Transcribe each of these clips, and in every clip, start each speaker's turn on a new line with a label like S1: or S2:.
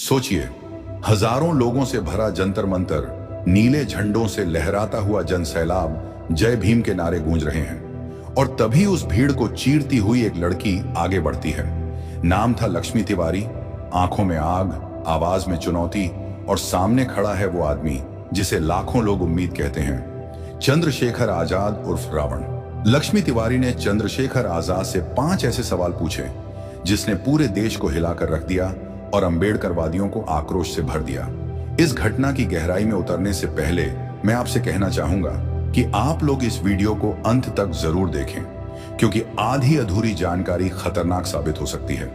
S1: सोचिए, हजारों लोगों से भरा जंतर मंतर, नीले झंडों से लहराता हुआ जनसैलाब जय भीम के नारे गूंज रहे हैं। और तभी उस भीड़ को चीरती हुई एक लड़की आगे बढ़ती है। नाम था लक्ष्मी तिवारी। आंखों में आग, आवाज में चुनौती, और सामने खड़ा है वो आदमी जिसे लाखों लोग उम्मीद कहते हैं, चंद्रशेखर आजाद उर्फ रावण। लक्ष्मी तिवारी ने चंद्रशेखर आजाद से 5 ऐसे सवाल पूछे जिसने पूरे देश को हिलाकर रख दिया और अंबेडकरवादियों को आक्रोश से भर दिया। इस घटना की गहराई में उतरने से पहले मैं आपसे कहना चाहूंगा कि आप लोग इस वीडियो को अंत तक जरूर देखें, क्योंकि आधी अधूरी जानकारी खतरनाक साबित हो सकती है।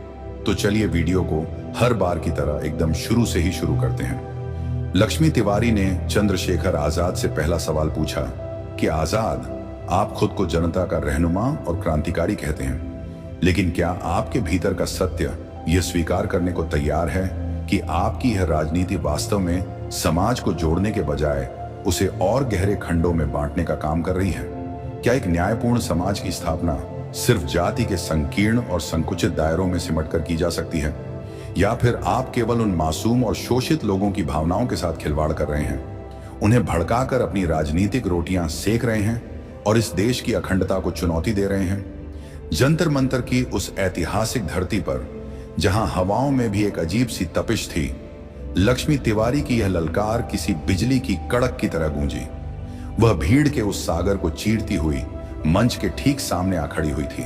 S1: तो चलिए वीडियो को हर बार की तरह एकदम शुरू से ही शुरू करते हैं। लक्ष्मी तिवारी ने चंद्रशेखर आजाद से पहला सवाल पूछा कि आजाद, आप खुद को जनता का रहनुमा और क्रांतिकारी कहते हैं, लेकिन क्या आपके भीतर का सत्य यह स्वीकार करने को तैयार है कि आपकी यह राजनीति वास्तव में समाज को जोड़ने के बजाय उसे और गहरे खंडों में बांटने का काम कर रही है? क्या एक न्यायपूर्ण समाज की स्थापना सिर्फ जाति के संकीर्ण और संकुचित दायरों में सिमटकर की जा सकती है, या फिर आप केवल उन मासूम और शोषित लोगों की भावनाओं के साथ खिलवाड़ कर रहे हैं, उन्हें भड़काकर अपनी राजनीतिक रोटियां सेक रहे हैं और इस देश की अखंडता को चुनौती दे रहे हैं? जंतर मंतर की उस ऐतिहासिक धरती पर, जहां हवाओं में भी एक अजीब सी तपिश थी, लक्ष्मी तिवारी की यह ललकार किसी बिजली की कड़क की तरह गूंजी। वह भीड़ के उस सागर को चीरती हुई मंच के ठीक सामने आ खड़ी हुई थी।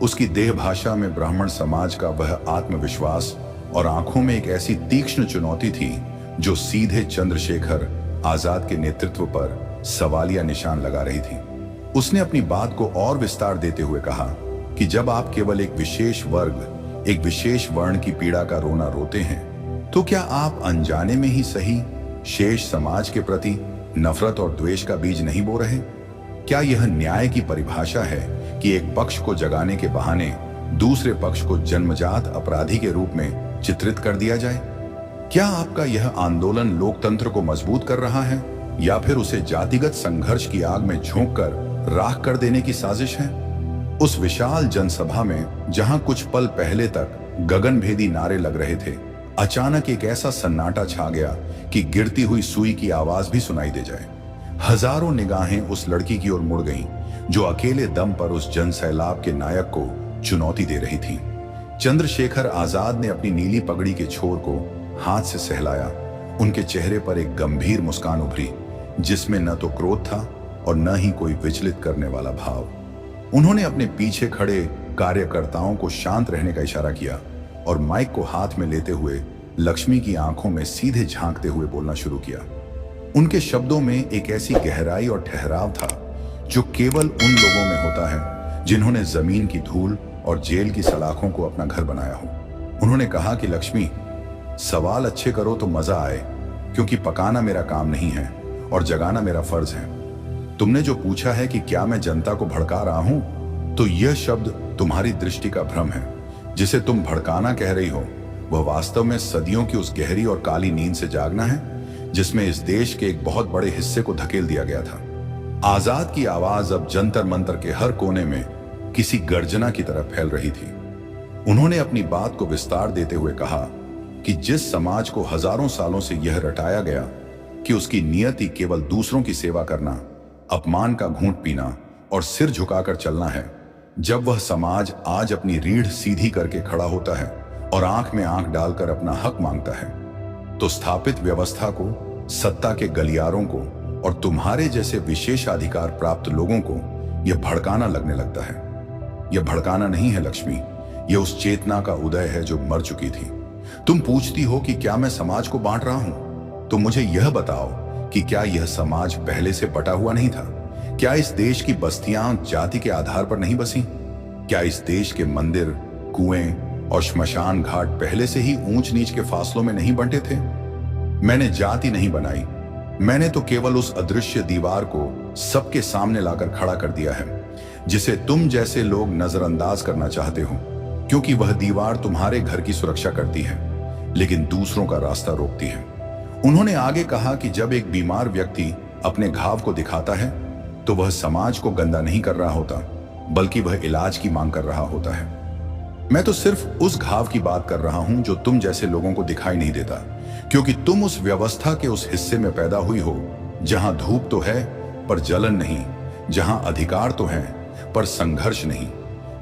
S1: उसकी देह भाषा में ब्राह्मण समाज का वह आत्मविश्वास और आंखों में एक ऐसी तीक्ष्ण चुनौती थी जो सीधे चंद्रशेखर आजाद के नेतृत्व पर सवालिया निशान लगा रही थी। उसने अपनी बात को और विस्तार देते हुए कहा कि जब आप केवल एक विशेष वर्ग, एक विशेष वर्ण की पीड़ा का रोना रोते हैं, तो क्या आप अनजाने में ही सही शेष समाज के प्रति नफरत और द्वेष का बीज नहीं बो रहे? क्या यह न्याय की परिभाषा है कि एक पक्ष को जगाने के बहाने दूसरे पक्ष को जन्मजात अपराधी के रूप में चित्रित कर दिया जाए? क्या आपका यह आंदोलन लोकतंत्र को मजबूत कर रहा है, या फिर उसे जातिगत संघर्ष की आग में झोंककर राख कर देने की साजिश है? उस विशाल जनसभा में, जहां कुछ पल पहले तक गगनभेदी नारे लग रहे थे, अचानक एक ऐसा सन्नाटा छा गया कि गिरती हुई सुई की आवाज भी सुनाई दे जाए। हजारों निगाहें उस लड़की की ओर मुड़ गईं, जो अकेले दम पर उस जनसैलाब के नायक को चुनौती दे रही थी। चंद्रशेखर आजाद ने अपनी नीली पगड़ी के छोर को हाथ से सहलाया। उनके चेहरे पर एक गंभीर मुस्कान उभरी, जिसमें न तो क्रोध था और न ही कोई विचलित करने वाला भाव। उन्होंने अपने पीछे खड़े कार्यकर्ताओं को शांत रहने का इशारा किया और माइक को हाथ में लेते हुए लक्ष्मी की आंखों में सीधे झांकते हुए बोलना शुरू किया। उनके शब्दों में एक ऐसी गहराई और ठहराव था जो केवल उन लोगों में होता है जिन्होंने जमीन की धूल और जेल की सलाखों को अपना घर बनाया हो। उन्होंने कहा कि लक्ष्मी, सवाल अच्छे करो तो मजा आए, क्योंकि पकाना मेरा काम नहीं है और जगाना मेरा फर्ज है। तुमने जो पूछा है कि क्या मैं जनता को भड़का रहा हूं, तो यह शब्द तुम्हारी दृष्टि का भ्रम है। जिसे तुम भड़काना कह रही हो, वह वास्तव में सदियों की उस गहरी और काली नींद से जागना है जिसमें इस देश के एक बहुत बड़े हिस्से को धकेल दिया गया था। आजाद की आवाज अब जंतर मंतर के हर कोने में किसी गर्जना की तरह फैल रही थी। उन्होंने अपनी बात को विस्तार देते हुए कहा कि जिस समाज को हजारों सालों से यह रटाया गया कि उसकी नियति केवल दूसरों की सेवा करना, अपमान का घूंट पीना और सिर झुकाकर चलना है, जब वह समाज आज अपनी रीढ़ सीधी करके खड़ा होता है और आंख में आंख डालकर अपना हक मांगता है, तो स्थापित व्यवस्था को, सत्ता के गलियारों को और तुम्हारे जैसे विशेषाधिकार प्राप्त लोगों को यह भड़काना लगने लगता है। यह भड़काना नहीं है लक्ष्मी, यह उस चेतना का उदय है जो मर चुकी थी। तुम पूछती हो कि क्या मैं समाज को बांट रहा हूं, तो मुझे यह बताओ कि क्या यह समाज पहले से बटा हुआ नहीं था? क्या इस देश की बस्तियां जाति के आधार पर नहीं बसी? क्या इस देश के मंदिर, कुएं और श्मशान घाट पहले से ही ऊंच नीच के फासलों में नहीं बंटे थे? मैंने जाति नहीं बनाई, मैंने तो केवल उस अदृश्य दीवार को सबके सामने लाकर खड़ा कर दिया है, जिसे तुम जैसे लोग नजरअंदाज करना चाहते हो, क्योंकि वह दीवार तुम्हारे घर की सुरक्षा करती है लेकिन दूसरों का रास्ता रोकती है। उन्होंने आगे कहा कि जब एक बीमार व्यक्ति अपने घाव को दिखाता है, तो वह समाज को गंदा नहीं कर रहा होता, बल्कि वह इलाज की मांग कर रहा होता है। मैं तो सिर्फ उस घाव की बात कर रहा हूं जो तुम जैसे लोगों को दिखाई नहीं देता, क्योंकि तुम उस व्यवस्था के उस हिस्से में पैदा हुई हो जहां धूप तो है पर जलन नहीं, जहां अधिकार तो है पर संघर्ष नहीं।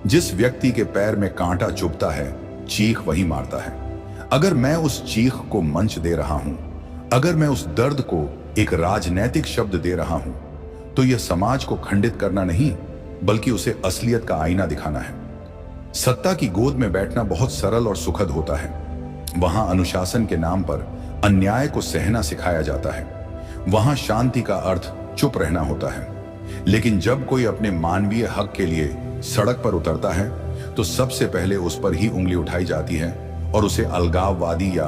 S1: जिस व्यक्ति के पैर में कांटा चुभता है, चीख वही मारता है। अगर मैं उस चीख को मंच दे रहा हूं, अगर मैं उस दर्द को एक राजनैतिक शब्द दे रहा हूं, तो यह समाज को खंडित करना नहीं, बल्कि उसे असलियत का आईना दिखाना है। सत्ता की गोद में बैठना बहुत सरल और सुखद होता है। वहां अनुशासन के नाम पर अन्याय को सहना सिखाया जाता है। वहां शांति का अर्थ चुप रहना होता है। लेकिन जब कोई अपने मानवीय हक के लिए सड़क पर उतरता है, तो सबसे पहले उस पर ही उंगली उठाई जाती है और उसे अलगाववादी या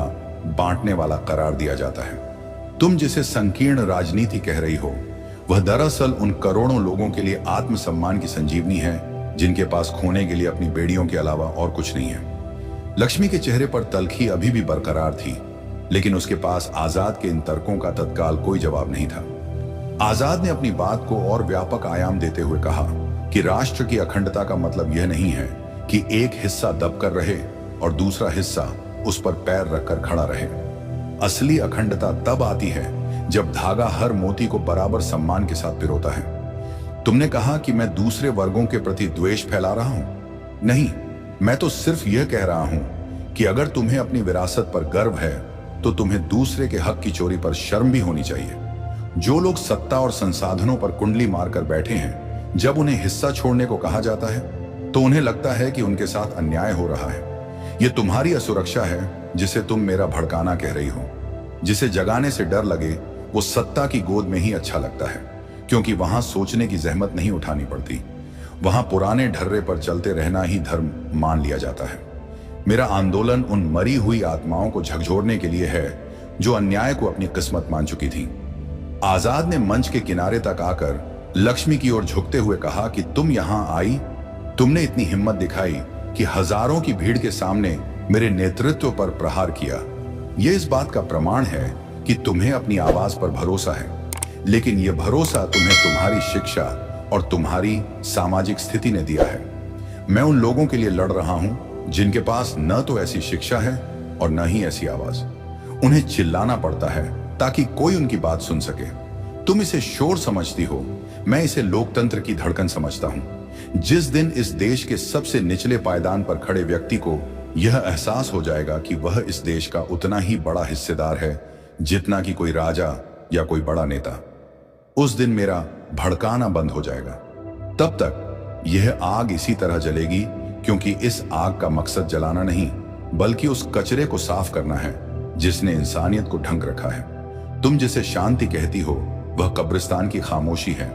S1: बांटने वाला करार दिया जाता है। तुम जिसे संकीर्ण राजनीति कह रही हो, वह दरअसल उन करोड़ों लोगों के लिए आत्मसम्मान की संजीवनी है जिनके पास खोने के लिए अपनी बेड़ियों के अलावा और कुछ नहीं है। लक्ष्मी के चेहरे पर तलखी अभी भी बरकरार थी, लेकिन उसके पास आजाद के इन तर्कों का तत्काल कोई जवाब नहीं था। आजाद ने अपनी बात को और व्यापक आयाम देते हुए कहा कि राष्ट्र की अखंडता का मतलब यह नहीं है कि एक हिस्सा दबकर रहे और दूसरा हिस्सा उस पर पैर रखकर खड़ा रहे। असली अखंडता तब आती है जब धागा हर मोती को बराबर सम्मान के साथ पिरोता है। तुमने कहा कि मैं दूसरे वर्गों के प्रति द्वेष फैला रहा हूं। नहीं, मैं तो सिर्फ यह कह रहा हूं कि अगर तुम्हें अपनी विरासत पर गर्व है, तो तुम्हें दूसरे के हक की चोरी पर शर्म भी होनी चाहिए। जो लोग सत्ता और संसाधनों पर कुंडली मारकर बैठे हैं, जब उन्हें हिस्सा छोड़ने को कहा जाता है तो उन्हें लगता है कि उनके साथ अन्याय हो रहा है। यह तुम्हारी असुरक्षा है जिसे तुम मेरा भड़काना कह रही हो। जिसे जगाने से डर लगे वो सत्ता की गोद में ही अच्छा लगता है, क्योंकि वहां सोचने की जहमत नहीं उठानी पड़ती। वहां पुराने ढर्रे पर चलते रहना ही धर्म मान लिया जाता है। मेरा आंदोलन उन मरी हुई आत्माओं को झकझोरने के लिए है जो अन्याय को अपनी किस्मत मान चुकी थी। आजाद ने मंच के किनारे तक आकर लक्ष्मी की ओर झुकते हुए कहा कि तुम यहां आई, तुमने इतनी हिम्मत दिखाई कि हजारों की भीड़ के सामने मेरे नेतृत्व पर प्रहार किया। यह इस बात का प्रमाण है कि तुम्हें अपनी आवाज पर भरोसा है, लेकिन यह भरोसा तुम्हें तुम्हारी शिक्षा और तुम्हारी सामाजिक स्थिति ने दिया है। मैं उन लोगों के लिए लड़ रहा हूं जिनके पास न तो ऐसी शिक्षा है और न ही ऐसी आवाज। उन्हें चिल्लाना पड़ता है ताकि कोई उनकी बात सुन सके। तुम इसे शोर समझती हो, मैं इसे लोकतंत्र की धड़कन समझता हूं। जिस दिन इस देश के सबसे निचले पायदान पर खड़े व्यक्ति को यह एहसास हो जाएगा कि वह इस देश का उतना ही बड़ा हिस्सेदार है जितना कि कोई राजा या कोई बड़ा नेता, उस दिन मेरा भड़काना बंद हो जाएगा। तब तक यह आग इसी तरह जलेगी, क्योंकि इस आग का मकसद जलाना नहीं, बल्कि उस कचरे को साफ करना है जिसने इंसानियत को ढंक रखा है। तुम जिसे शांति कहती हो, वह कब्रिस्तान की खामोशी है,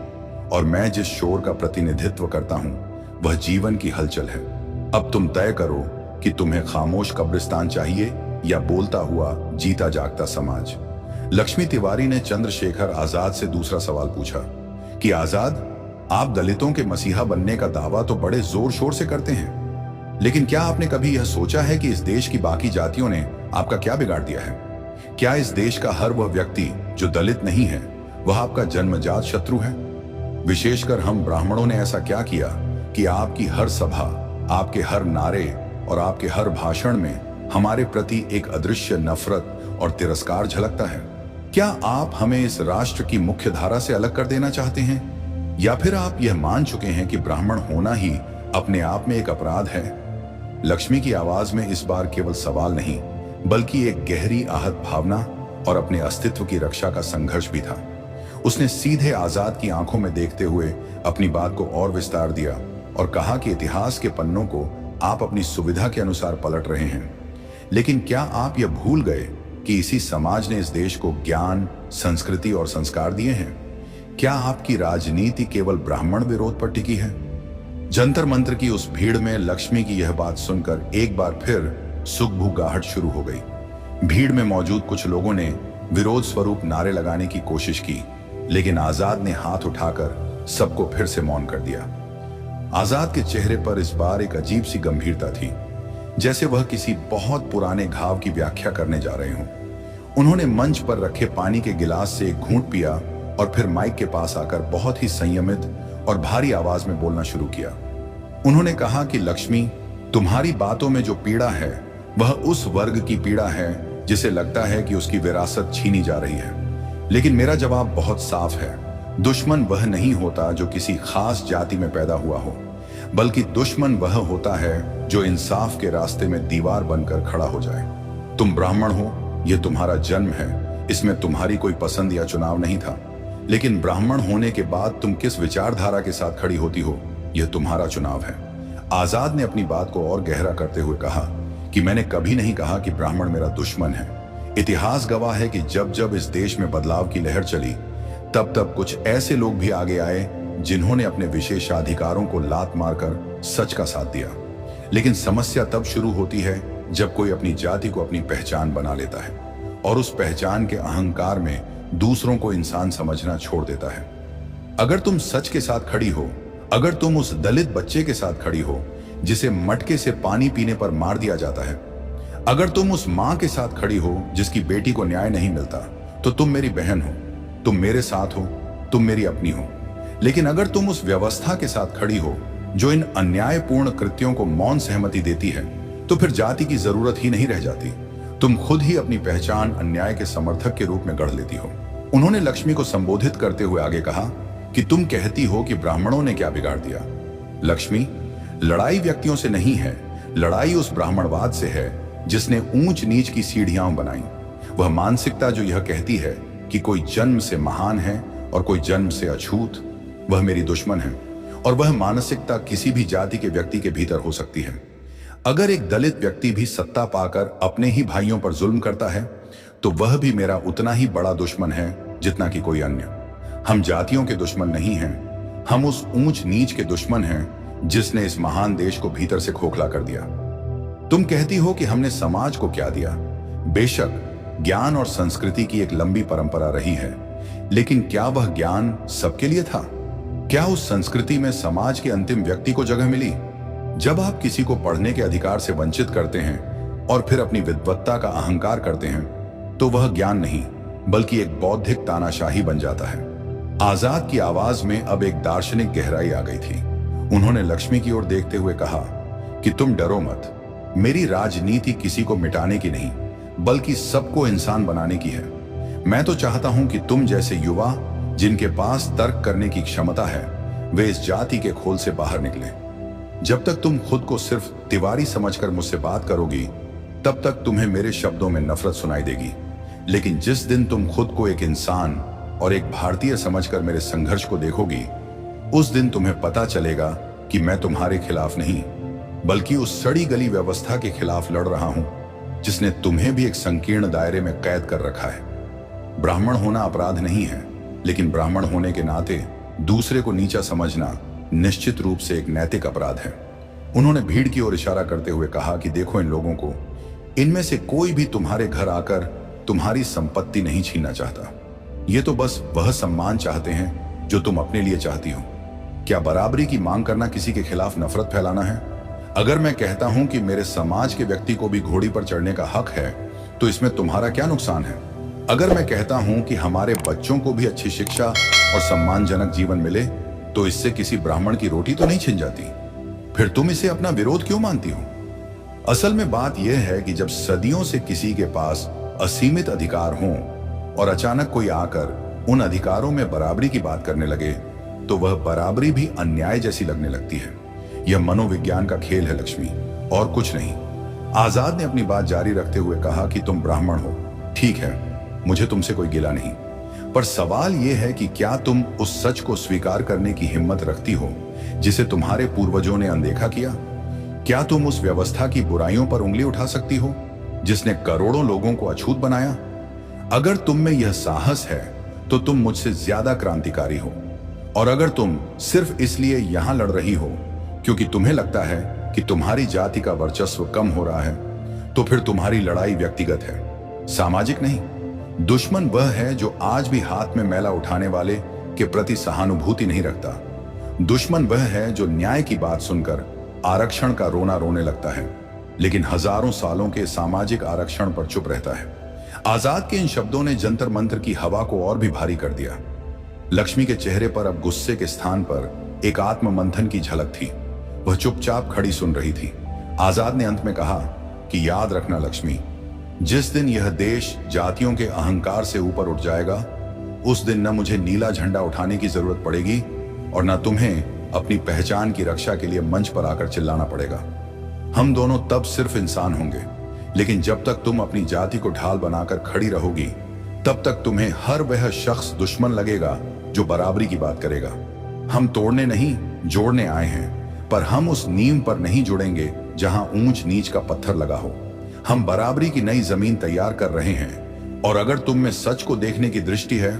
S1: और मैं जिस शोर का प्रतिनिधित्व करता हूं, वह जीवन की हलचल है। अब तुम तय करो कि तुम्हें खामोश कब्रिस्तान चाहिए या बोलता हुआ जीता जागता समाज। लक्ष्मी तिवारी ने चंद्रशेखर आजाद से दूसरा सवाल पूछा कि आजाद, आप दलितों के मसीहा बनने का दावा तो बड़े जोर शोर से करते हैं, लेकिन क्या आपने कभी यह सोचा है कि इस देश की बाकी जातियों ने आपका क्या बिगाड़ दिया है? क्या इस देश का हर वह व्यक्ति जो दलित नहीं है, वह आपका जन्मजात शत्रु है? विशेषकर हम ब्राह्मणों ने ऐसा क्या किया कि आपकी हर सभा, आपके हर नारे और आपके हर भाषण में हमारे प्रति एक अदृश्य नफरत और तिरस्कार झलकता है? क्या आप हमें इस राष्ट्र की मुख्य धारा से अलग कर देना चाहते हैं, या फिर आप यह मान चुके हैं कि ब्राह्मण होना ही अपने आप में एक अपराध है? लक्ष्मी की आवाज में इस बार केवल सवाल नहीं, बल्कि एक गहरी आहत भावना और अपने अस्तित्व की रक्षा का संघर्ष भी था। उसने सीधे आजाद की आंखों में देखते हुए अपनी बात को और विस्तार दिया और कहा कि इतिहास के पन्नों को आप अपनी सुविधा के अनुसार पलट रहे हैं, लेकिन क्या आप यह भूल गए कि इसी समाज ने इस देश को ज्ञान, संस्कृति और संस्कार दिए हैं? क्या आपकी राजनीति केवल ब्राह्मण विरोध पर टिकी है? जंतर मंत्र की उस भीड़ में लक्ष्मी की यह बात सुनकर एक बार फिर सुगबुगाहट शुरू हो गई। भीड़ में मौजूद कुछ लोगों ने विरोध स्वरूप नारे लगाने की कोशिश की, लेकिन आजाद ने हाथ उठाकर सबको फिर से मौन कर दिया। आजाद के चेहरे पर इस बार एक अजीब सी गंभीरता थी, जैसे वह किसी बहुत पुराने घाव की व्याख्या करने जा रहे हों। उन्होंने मंच पर रखे पानी के गिलास से एक घूंट पिया और फिर माइक के पास आकर बहुत ही संयमित और भारी आवाज में बोलना शुरू किया। उन्होंने कहा कि लक्ष्मी, तुम्हारी बातों में जो पीड़ा है वह उस वर्ग की पीड़ा है जिसे लगता है कि उसकी विरासत छीनी जा रही है। लेकिन मेरा जवाब बहुत साफ है। दुश्मन वह नहीं होता जो किसी खास जाति में पैदा हुआ हो, बल्कि दुश्मन वह होता है जो इंसाफ के रास्ते में दीवार बनकर खड़ा हो जाए। तुम ब्राह्मण हो, यह तुम्हारा जन्म है, इसमें तुम्हारी कोई पसंद या चुनाव नहीं था। लेकिन ब्राह्मण होने के बाद तुम किस विचारधारा के साथ खड़ी होती हो, यह तुम्हारा चुनाव है। आजाद ने अपनी बात को और गहरा करते हुए कहा कि मैंने कभी नहीं कहा कि ब्राह्मण मेरा दुश्मन है। इतिहास गवाह है कि जब जब इस देश में बदलाव की लहर चली, तब तब कुछ ऐसे लोग भी आगे आए जिन्होंने अपने विशेषाधिकारों को लात मारकर सच का साथ दिया। लेकिन समस्या तब शुरू होती है जब कोई अपनी जाति को अपनी पहचान बना लेता है और उस पहचान के अहंकार में दूसरों को इंसान समझना छोड़ देता है। अगर तुम सच के साथ खड़ी हो, अगर तुम उस दलित बच्चे के साथ खड़ी हो जिसे मटके से पानी पीने पर मार दिया जाता है, अगर तुम उस मां के साथ खड़ी हो जिसकी बेटी को न्याय नहीं मिलता, तो तुम मेरी बहन हो, तुम मेरे साथ हो, तुम मेरी अपनी हो। लेकिन अगर तुम उस व्यवस्था के साथ खड़ी हो जो इन अन्यायपूर्ण कृत्यों को मौन सहमति देती है, तो फिर जाति की जरूरत ही नहीं रह जाती। तुम खुद ही अपनी पहचान अन्याय के समर्थक के रूप में गढ़ लेती हो। उन्होंने लक्ष्मी को संबोधित करते हुए आगे कहा कि तुम कहती हो कि ब्राह्मणों ने क्या बिगाड़ दिया। लक्ष्मी, लड़ाई व्यक्तियों से नहीं है, लड़ाई उस ब्राह्मणवाद से है जिसने ऊंच नीच की सीढ़ियां बनाई। वह मानसिकता जो यह कहती है कि कोई जन्म से महान है और कोई जन्म से अछूत, वह मेरी दुश्मन है। और वह मानसिकता किसी भी जाति के व्यक्ति के भीतर हो सकती है। अगर एक दलित व्यक्ति भी सत्ता पाकर अपने ही भाइयों पर जुल्म करता है, तो वह भी मेरा उतना ही बड़ा दुश्मन है जितना कि कोई अन्य। हम जातियों के दुश्मन नहीं हैं, हम उस ऊंच नीच के दुश्मन हैं जिसने इस महान देश को भीतर से खोखला कर दिया। तुम कहती हो कि हमने समाज को क्या दिया। बेशक ज्ञान और संस्कृति की एक लंबी परंपरा रही है, लेकिन क्या वह ज्ञान सबके लिए था? क्या उस संस्कृति में समाज के अंतिम व्यक्ति को जगह मिली? जब आप किसी को पढ़ने के अधिकार से वंचित करते हैं और फिर अपनी विद्वत्ता का अहंकार करते हैं, तो वह ज्ञान नहीं बल्कि एक बौद्धिक तानाशाही बन जाता है। आजाद की आवाज में अब एक दार्शनिक गहराई आ गई थी। उन्होंने लक्ष्मी की ओर देखते हुए कहा कि तुम डरो मत, मेरी राजनीति किसी को मिटाने की नहीं बल्कि सबको इंसान बनाने की है। मैं तो चाहता हूं कि तुम जैसे युवा जिनके पास तर्क करने की क्षमता है, वे इस जाति के खोल से बाहर निकले। जब तक तुम खुद को सिर्फ तिवारी समझकर मुझसे बात करोगी, तब तक तुम्हें मेरे शब्दों में नफरत सुनाई देगी। लेकिन जिस दिन तुम खुद को एक इंसान और एक भारतीय समझकर मेरे संघर्ष को देखोगी, उस दिन तुम्हें पता चलेगा कि मैं तुम्हारे खिलाफ नहीं बल्कि उस सड़ी गली व्यवस्था के खिलाफ लड़ रहा हूं जिसने तुम्हें भी एक संकीर्ण दायरे में कैद कर रखा है। ब्राह्मण होना अपराध नहीं है, लेकिन ब्राह्मण होने के नाते दूसरे को नीचा समझना निश्चित रूप से एक नैतिक अपराध है। उन्होंने भीड़ की ओर इशारा करते हुए कहा कि देखो इन लोगों को, इनमें से कोई भी तुम्हारे घर आकर तुम्हारी संपत्ति नहीं छीनना चाहता। ये तो बस वह सम्मान चाहते हैं जो तुम अपने लिए चाहती हो। क्या बराबरी की मांग करना किसी के खिलाफ नफरत फैलाना है? अगर मैं कहता हूं कि मेरे समाज के व्यक्ति को भी घोड़ी पर चढ़ने का हक है, तो इसमें तुम्हारा क्या नुकसान है? अगर मैं कहता हूं कि हमारे बच्चों को भी अच्छी शिक्षा और सम्मानजनक जीवन मिले, तो इससे किसी ब्राह्मण की रोटी तो नहीं छिन जाती। फिर तुम इसे अपना विरोध क्यों मानती हो? असल में बात यह है कि जब सदियों से किसी के पास असीमित अधिकार हों और अचानक कोई आकर उन अधिकारों में बराबरी की बात करने लगे, तो वह बराबरी भी अन्याय जैसी लगने लगती है। यह मनोविज्ञान का खेल है लक्ष्मी, और कुछ नहीं। आजाद ने अपनी बात जारी रखते हुए कहा कि तुम ब्राह्मण हो, ठीक है, मुझे तुमसे कोई गिला नहीं, पर सवाल यह है कि क्या तुम उस सच को स्वीकार करने की हिम्मत रखती हो जिसे तुम्हारे पूर्वजों ने अनदेखा किया? क्या तुम उस व्यवस्था की बुराइयों पर उंगली उठा सकती हो जिसने करोड़ों लोगों को अछूत बनाया? अगर तुम में यह साहस है तो तुम मुझसे ज्यादा क्रांतिकारी हो, और अगर तुम सिर्फ इसलिए यहां लड़ रही हो क्योंकि तुम्हें लगता है कि तुम्हारी जाति का वर्चस्व कम हो रहा है, तो फिर तुम्हारी लड़ाई व्यक्तिगत है, सामाजिक नहीं। दुश्मन वह है जो आज भी हाथ में मैला उठाने वाले के प्रति सहानुभूति नहीं रखता। दुश्मन वह है जो न्याय की बात सुनकर आरक्षण का रोना रोने लगता है, लेकिन हजारों सालों के सामाजिक आरक्षण पर चुप रहता है। आजाद के इन शब्दों ने जंतर मंतर की हवा को और भी भारी कर दिया। लक्ष्मी के चेहरे पर अब गुस्से के स्थान पर एक आत्ममंथन की झलक थी। वह चुपचाप खड़ी सुन रही थी, आजाद ने अंत में कहा कि याद रखना लक्ष्मी, जिस दिन यह देश जातियों के अहंकार से ऊपर उठ जाएगा, उस दिन न मुझे नीला झंडा उठाने की जरूरत पड़ेगी और न तुम्हें अपनी पहचान की रक्षा के लिए मंच पर आकर चिल्लाना पड़ेगा। हम दोनों तब सिर्फ इंसान होंगे, लेकिन जब तक तुम अपनी जाति को ढाल बनाकर खड़ी रहोगी, तब तक तुम्हें हर वह शख्स दुश्मन लगेगा जो बराबरी की बात करेगा। हम तोड़ने नहीं, जोड़ने आए हैं, पर हम उस नींव पर नहीं जुड़ेंगे जहां ऊंच नीच का पत्थर लगा हो। हम बराबरी की नई जमीन तैयार कर रहे हैं, और अगर तुम में सच को देखने की दृष्टि है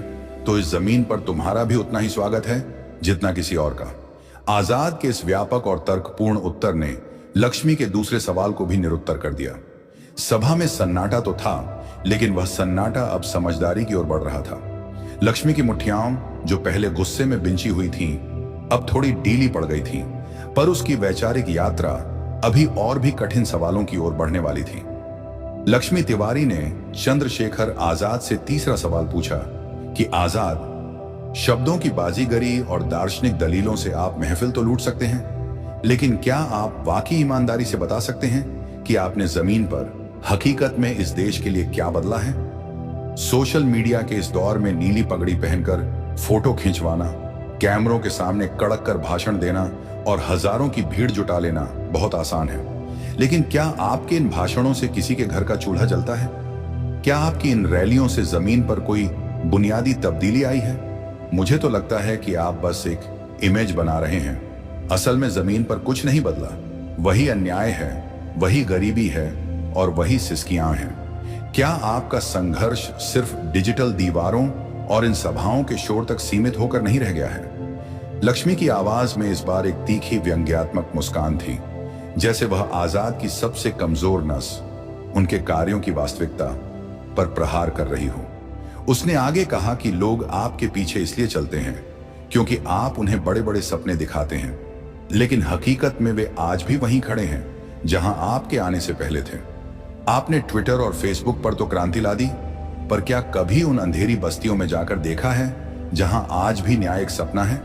S1: तो इस जमीन पर तुम्हारा भी उतना ही स्वागत है जितना किसी और का। आजाद के इस व्यापक और तर्कपूर्ण उत्तर ने लक्ष्मी के दूसरे सवाल को भी निरुत्तर कर दिया। सभा में सन्नाटा तो था, लेकिन वह सन्नाटा अब समझदारी की ओर बढ़ रहा था। लक्ष्मी की मुठ्ठियां, जो पहले गुस्से में बिंची हुई थीं, अब थोड़ी ढीली पड़ गई थीं, पर उसकी वैचारिक यात्रा अभी और भी कठिन सवालों की ओर बढ़ने वाली थी। लक्ष्मी तिवारी ने चंद्रशेखर आजाद से तीसरा सवाल पूछा कि आजाद, शब्दों की बाजीगरी और दार्शनिक दलीलों से आप महफिल तो लूट सकते हैं, लेकिन क्या आप वाकई ईमानदारी से बता सकते हैं कि आपने जमीन पर हकीकत में इस देश के लिए क्या बदला है? सोशल मीडिया के इस दौर में नीली पगड़ी पहनकर फोटो खिंचवाना, कैमरों के सामने कड़क कर भाषण देना और हजारों की भीड़ जुटा लेना बहुत आसान है, लेकिन क्या आपके इन भाषणों से किसी के घर का चूल्हा जलता है? क्या आपकी इन रैलियों से जमीन पर कोई बुनियादी तब्दीली आई है? मुझे तो लगता है कि आप बस एक इमेज बना रहे हैं। असल में जमीन पर कुछ नहीं बदला। वही अन्याय है, वही गरीबी है और वही सिसकियां हैं। क्या आपका संघर्ष सिर्फ डिजिटल दीवारों और इन सभाओं के शोर तक सीमित होकर नहीं रह गया है? लक्ष्मी की आवाज में इस बार एक तीखी व्यंग्यात्मक मुस्कान थी, जैसे वह आजाद की सबसे कमजोर नस, उनके कार्यों की वास्तविकता पर प्रहार कर रही हो। उसने आगे कहा कि लोग आपके पीछे इसलिए चलते हैं क्योंकि आप उन्हें बड़े बड़े सपने दिखाते हैं, लेकिन हकीकत में वे आज भी वहीं खड़े हैं जहां आपके आने से पहले थे। आपने ट्विटर और फेसबुक पर तो क्रांति ला दी, पर क्या कभी उन अंधेरी बस्तियों में जाकर देखा है जहां आज भी न्याय एक सपना है?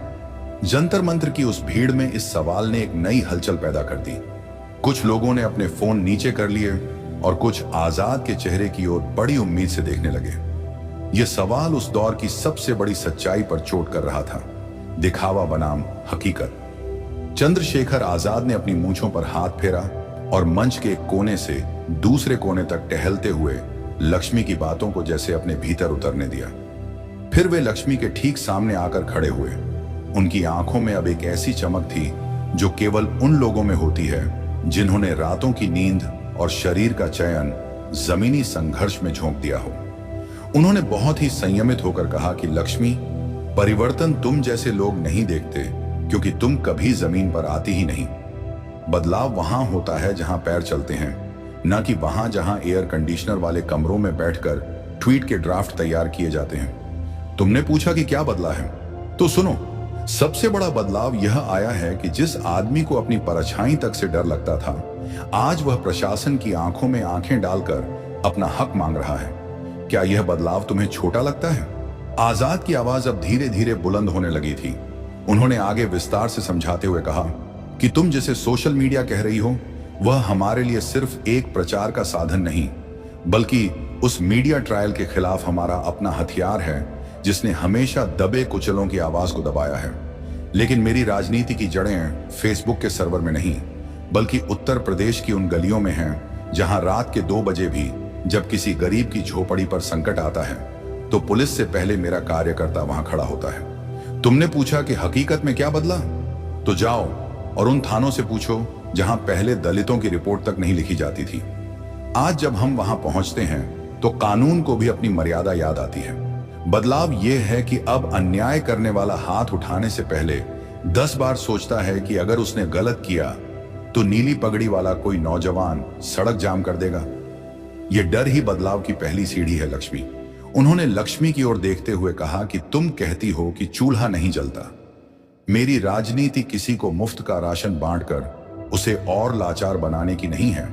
S1: जंतर मंत्र की उस भीड़ में इस सवाल ने एक नई हलचल पैदा कर दी। कुछ लोगों ने अपने फोन नीचे कर लिए और कुछ आजाद के चेहरे की ओर बड़ी उम्मीद से देखने लगे। यह सवाल उस दौर की सबसे बड़ी सच्चाई पर चोट कर रहा था, दिखावा बनाम हकीकत। चंद्रशेखर आजाद ने अपनी मूंछों पर हाथ फेरा और मंच के एक कोने से दूसरे कोने तक टहलते हुए लक्ष्मी की बातों को जैसे अपने भीतर उतरने दिया। फिर वे लक्ष्मी के ठीक सामने आकर खड़े हुए। उनकी आंखों में अब एक ऐसी चमक थी जो केवल उन लोगों में होती है जिन्होंने रातों की नींद और शरीर का चयन जमीनी संघर्ष में झोंक दिया हो। उन्होंने बहुत ही संयमित होकर कहा कि लक्ष्मी, परिवर्तन तुम जैसे लोग नहीं देखते क्योंकि तुम कभी जमीन पर आती ही नहीं। बदलाव वहां होता है जहां पैर चलते हैं, न कि वहां जहां एयर कंडीशनर वाले कमरों में बैठकर ट्वीट के ड्राफ्ट तैयार किए जाते हैं। तुमने पूछा कि क्या बदला है, तो सुनो। सबसे बड़ा बदलाव यह आया है कि जिस आदमी को अपनी परछाई तक से डर लगता था, आज वह प्रशासन की आंखों में आंखें डालकर अपना हक मांग रहा है। क्या यह बदलाव तुम्हें छोटा लगता है? आजाद की आवाज अब धीरे धीरे बुलंद होने लगी थी। उन्होंने आगे विस्तार से समझाते हुए कहा कि तुम जिसे सोशल मीडिया कह रही हो, वह हमारे लिए सिर्फ एक प्रचार का साधन नहीं, बल्कि उस मीडिया ट्रायल के खिलाफ हमारा अपना हथियार है जिसने हमेशा दबे कुचलों की आवाज को दबाया है। लेकिन मेरी राजनीति की जड़ें फेसबुक के सर्वर में नहीं, बल्कि उत्तर प्रदेश की उन गलियों में हैं जहां रात के 2 बजे भी जब किसी गरीब की झोपड़ी पर संकट आता है तो पुलिस से पहले मेरा कार्यकर्ता वहां खड़ा होता है। तुमने पूछा कि हकीकत में क्या बदला, तो जाओ और उन थानों से पूछो जहां पहले दलितों की रिपोर्ट तक नहीं लिखी जाती थी। आज जब हम वहां पहुंचते हैं तो कानून को भी अपनी मर्यादा याद आती है। बदलाव यह है कि अब अन्याय करने वाला हाथ उठाने से पहले 10 बार सोचता है कि अगर उसने गलत किया तो नीली पगड़ी वाला कोई नौजवान सड़क जाम कर देगा। यह डर ही बदलाव की पहली सीढ़ी है लक्ष्मी। उन्होंने लक्ष्मी की ओर देखते हुए कहा कि तुम कहती हो कि चूल्हा नहीं जलता। मेरी राजनीति किसी को मुफ्त का राशन बांटकर उसे और लाचार बनाने की नहीं है,